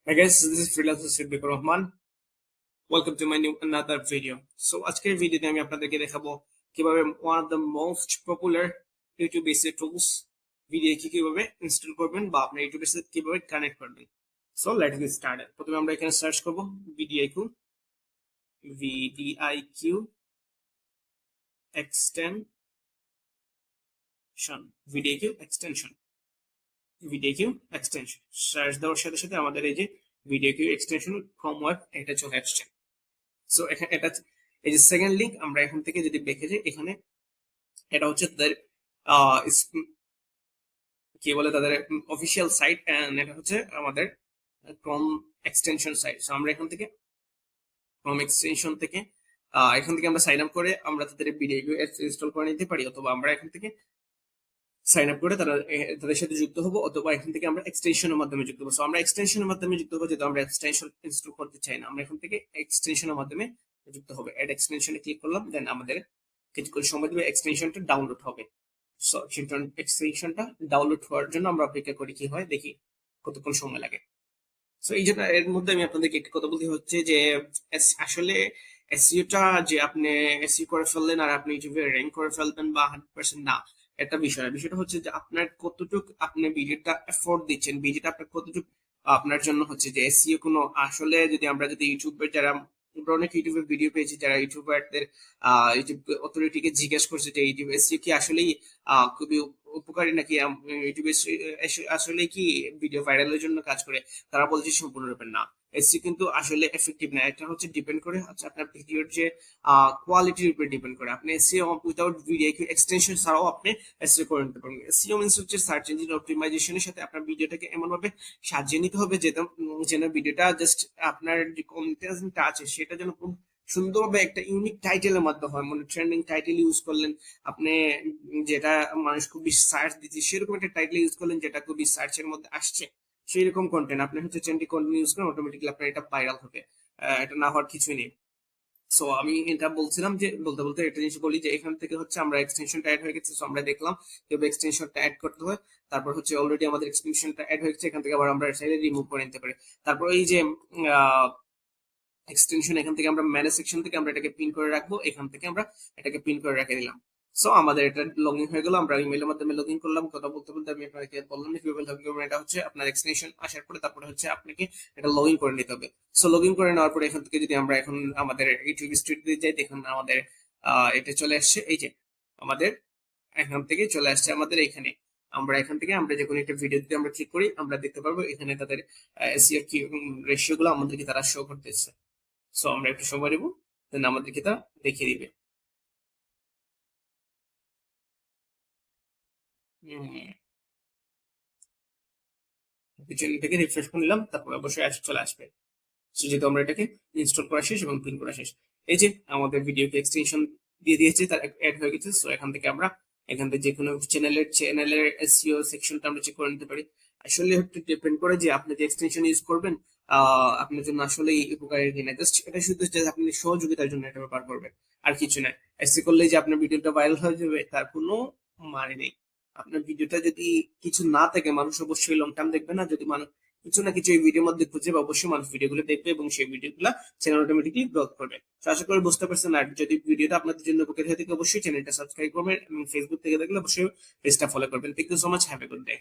Hi guys, this is freelancer Siddiqur Rahman. Welcome to my new another video. So আজকের ভিডিওতে আমি আপনাদেরকে দেখাবো কিভাবে one of the most popular YouTube based tools video কিভাবে install করবেন বা আপনার YouTube এর সাথে কিভাবে কানেক্ট করবেন। So let's get started. প্রথমে আমরা এখানে সার্চ করব VDIQ extension VDIQ extension search দেওয়ার সাথে সাথে আমাদের এই যে VDIQ extension from web এটা চলে আসছে। সো এখানে এটা এই যে সেকেন্ড লিংক আমরা এখান থেকে যদি দেখে যাই এখানে এটা হচ্ছে তাদের কি বলে তাদের অফিসিয়াল সাইট এন্ড এটা হচ্ছে আমাদের ক্রোম এক্সটেনশন সাইট। সো আমরা এখান থেকে ক্রোম এক্সটেনশন থেকে আমরা সাইন আপ করে আমরা তাদের ভিডিও ইনস্টল করে নিতে পারি, অথবা আমরা এখান থেকে সাইন আপ করে তাদের সাথে যুক্ত হবো, অথবা এখান থেকে আমরা এক্সটেনশনের মাধ্যমে যুক্ত হবো। সো আমরা এক্সটেনশনের মাধ্যমে যুক্ত হবো, যেহেতু আমরা এক্সটেনশন ইনস্টল করতে চাই না, আমরা এখান থেকে এক্সটেনশনের মাধ্যমে যুক্ত হবে। অ্যাড এক্সটেনশনে ক্লিক করলাম, দেন আমাদের কিছুক্ষণ সময় দিবে, এক্সটেনশনটা ডাউনলোড হবে। সো এক্সটেনশনটা ডাউনলোড হওয়ার জন্য আমরা অপেক্ষা করি, কি হয় দেখি কতক্ষণ সময় লাগে। সো এই জন্য এর মধ্যে আমি আপনাদেরকে একটি কথা বলতে হচ্ছে যে আসলে এসইওটা যে আপনি এসইও করে ফেললেন আর আপনি ইউটিউবে র্যাঙ্ক করে ফেলবেন বা 100% না, একটা বিষয়টা হচ্ছে যে আপনার কতটুকু আপনি ভিডিওটা এফোর্ট দিচ্ছেন, ভিডিওটা আপনার কতটুকু আপনার জন্য হচ্ছে যে এসইও কোনো আসলে যদি আমরা যদি ইউটিউবের যারা অনেক ইউটিউবে ভিডিও পেয়েছি যারা ইউটিউবারদের ইউটিউব অথরিটিকে জিজ্ঞেস করছে যে ইউটিউব এসইও কি আসলেই খুবই উপকারী নাকি ইউটিউবে আসলে কি ভিডিও ভাইরালের জন্য কাজ করে, তারা বলছে সম্পূর্ণরূপে না। এসইও কিন্তু আসলে এফেক্টিভ না, এটা হচ্ছে ডিপেন্ড করে হচ্ছে আপনার ভিডিওর যে কোয়ালিটির উপরে ডিপেন্ড করে। আপনি এসইও উইদাউট ভিডিও এক্সটেনশন ছাড়াও আপনি এসইও করে নিতে পারবেন। এসইও মিন্স হচ্ছে সার্চ ইঞ্জিন অপটিমাইজেশনের সাথে আপনার ভিডিওটাকে এমন ভাবে সাজিয়ে নিতে হবে যেন ভিডিওটা জাস্ট আপনার যে কন্টেন্টটা আছে সেটা যেন খুব সুন্দরভাবে একটা ইউনিক টাইটেলের মাধ্যমে হয়, মানে ট্রেন্ডিং টাইটেল ইউজ করলেন আপনি, যেটা মানুষ খুবই সার্চ দিচ্ছে সেরকম একটা টাইটেল ইউজ করলেন যেটা খুবই সার্চের মধ্যে আসছে, সেই রকম কন্টেন্ট আপনি হচ্ছে ট্রেন্ডিং কন্টেন্ট ইউজ করেন, অটোমেটিক্যালি আপনার এটা ভাইরাল হবে। এটা না হওয়ার কিছুই নেই। সো আমি এটা বলছিলাম যে বলতে বলতে একটা জিনিস বলি যে এখান থেকে হচ্ছে আমরা এক্সটেনশনটা অ্যাড হয়ে গেছে। সো আমরা দেখলাম কিভাবে এক্সটেনশনটা অ্যাড করতে হয়। তারপর হচ্ছে অলরেডি আমাদের এক্সটেনশনটা অ্যাড হয়ে গেছে, এখান থেকে আবার আমরা চাইলে রিমুভ করে নিতে পারি। তারপর এই যে এক্সটেনশন এখান থেকে আমরা ম্যানেজ সেকশন থেকে আমরা এটাকে পিন করে রাখবো, এখান থেকে আমরা এটাকে পিন করে রেখে দিলাম। সো আমাদের এটা লগ ইন হয়ে গেল, আমরা ইমেলের মাধ্যমে লগ ইন করলাম। কথা বলতে বলতে আমি আপনাকে বললাম না কিভাবে লগ ইন করবেন, এটা হচ্ছে আপনার এক্সটেনশন আসার পরে তারপরে হচ্ছে আপনাকে এটা লগ ইন করে নিতে হবে। সো লগ ইন করে নেওয়ার পরে এখান থেকে যদি আমরা এখন আমাদের ইউটিউব স্টুডিওতে যাই, দেখুন আমাদের এটা চলে আসছে, এই যে আমাদের এখান থেকে চলে আসছে আমাদের এখানে। আমরা এখান থেকে আমরা যে কোনো একটা ভিডিও যদি আমরা ক্লিক করি আমরা দেখতে পারবো এখানে তাদের এসইও কি রেশিও গুলো আমাদেরকে তারা শো করতেছে। সো আমরা একটু সময় নেব, দেন আমাদেরকে তা দেখিয়ে দিবে। পিছন থেকে রিফ্রেশ করে নিলাম, তারপর অবশ্যই চলে আসবে। যেহেতু আমরা এটাকে ইনস্টল করা শেষ এবং পিন করা শেষ, এই যে আমাদের ভিডিওকে এক্সটেনশন দিয়ে দিয়েছে, তার অ্যাড হয়ে গেছে। সো এখান থেকে আমরা এখান থেকে যে কোনো চ্যানেলের এসইও সেকশনটা আমরা চেক করে নিতে পারি। আসলে একটু ডিপেন্ড করে যে আপনি যে এক্সটেনশন ইউজ করবেন আপনার জন্য আসলে উপকারী কিনা, জাস্ট এটা শুধু যে আপনি সহযোগিতার জন্য এটা ব্যবহার করবেন, আর কিছু না। এসি করলে যে আপনার ভিডিওটা ভাইরাল হয়ে যাবে তার কোনো মানে নেই। আপনার ভিডিওটা যদি কিছু না থাকে মানুষ অবশ্যই লং টার্ম দেখবে না, যদি মানুষ কিছু না কিছু এই ভিডিওর মধ্যে খুঁজে বা অবশ্যই মানুষ ভিডিওগুলো দেখবে এবং সেই ভিডিওগুলো চ্যানেল অটোমেটিকলি গ্রোথ করবে। তো আশা করি বুঝতে পারছেন। আর যদি ভিডিওটা আপনাদের জন্য উপকারী হয়ে থাকে অবশ্যই চ্যানেলটা সাবস্ক্রাইব করবেন এবং ফেসবুক থেকে দেখলে অবশ্যই পেজটা ফলো করবেন। Thank you so much, have a good day.